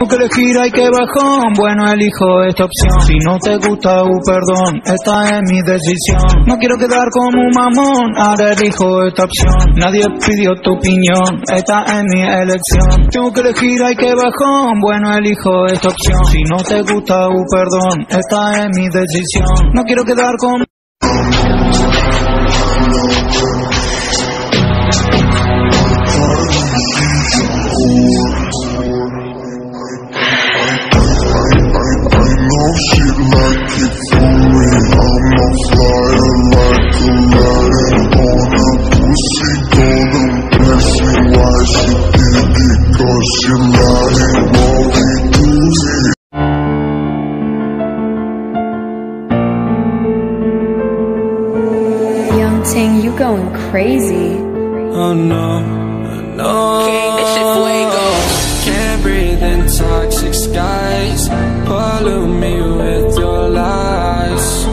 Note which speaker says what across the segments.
Speaker 1: Que elegir hay que bajón, bueno elijo esta opción. Si no te gusta, perdón, esta es mi decisión. No quiero quedar como un mamón, ahora elijo esta opción. Nadie pidió tu opinión, esta es mi elección. Tengo que elegir hay que bajón, bueno elijo esta opción. Si no te gusta, perdón, esta es mi decisión. No quiero quedar como
Speaker 2: shit like it for me. I'm a flyer like Aladdin on a pussy golden blessing. Why she did it? Cause she lying while we do it.
Speaker 3: Young Ting, you going crazy.
Speaker 4: Oh no, no.
Speaker 5: King, that shit fuego.
Speaker 4: Can't breathe in toxic skies. Pollute me with your lies.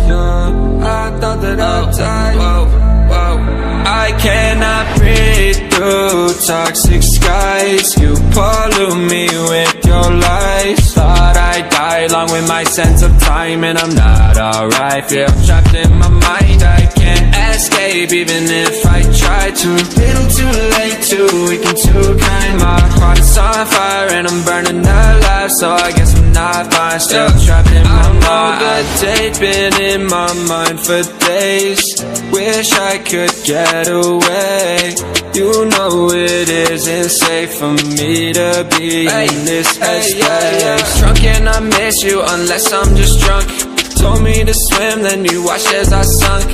Speaker 4: Yeah, I thought that I'd die. Whoa, whoa. I cannot breathe through toxic skies. You pollute me with your lies. Thought I'd die along with my sense of time, and I'm not alright. Feel trapped in my mind, I can't escape even if I try to. Little too late, too weak and too kind. My heart is on fire and I'm burning alive, so I guess I'm not fine. Still trapped in my mind. The date been in my mind for days. Wish I could get away. You know it isn't safe for me to be in this headspace. Drunk and I miss you unless I'm just drunk. Told me to swim, then you watched as I sunk.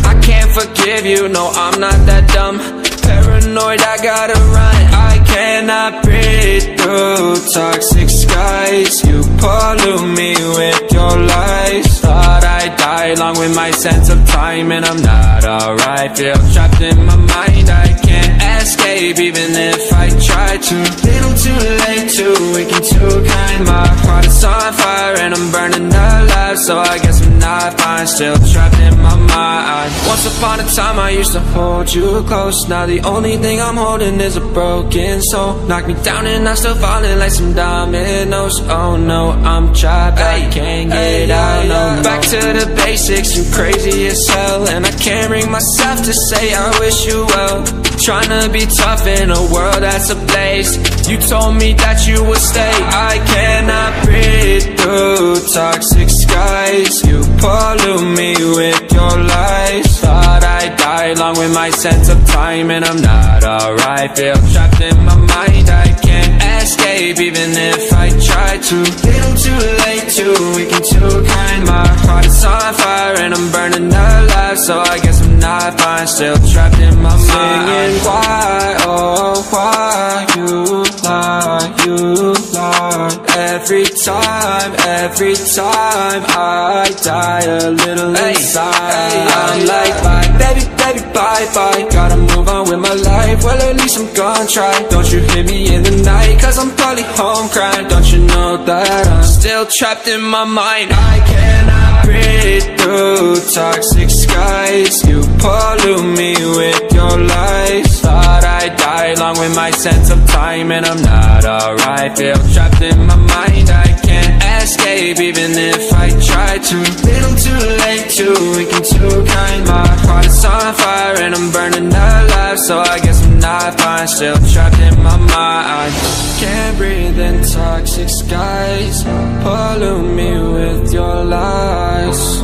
Speaker 4: I can't forgive you, no I'm not that dumb. Paranoid, I gotta run. I cannot breathe through toxic skies. You pollute me with your lies. Thought I'd die along with my sense of time, and I'm not alright. Feel trapped in my mind, I can't escape even if I try to. Little too late, too weak and too kind. My heart is on fire and I'm burning alive, so I guess I'm not fine. Still trapped in my mind. Once upon a time I used to hold you close. Now the only thing I'm holding is a broken soul. Knock me down and I'm still falling like some dominoes. Oh no, I'm trapped, I can't get out, no. Back to the basics, you crazy as hell, and I can't bring myself to say I wish you well. Tryna be tough in a world that's ablaze. You told me that you would stay. I cannot breathe through toxic skies. You pollute me with your lies. Thought I'd die along with my sense of time, and I'm not alright. Feel trapped in my mind, I can't escape even if I try to. Little too late, too weak and too kind. My heart is on fire and I'm burning alive, so I guess I'm not fine. Still trapped in my mind. Why, oh why you lie, you lie. Every time I die a little inside. I'm like bye, baby, baby, bye, bye. Gotta move on with my life, well at least I'm gonna try. Don't you hit me in the night, cause I'm probably home crying. Don't you know that I'm still trapped in my mind. I cannot breathe through toxic skies. You pollute me with your lies. Thought I'd die along with my sense of time, and I'm not alright. Feel trapped in my mind, I can't escape even if I try to. Little too late, too weak and too kind. My heart is on fire and I'm burning alive, so I guess I'm not fine. Still trapped in my mind. Can't breathe in toxic skies. Pollute me with your lies.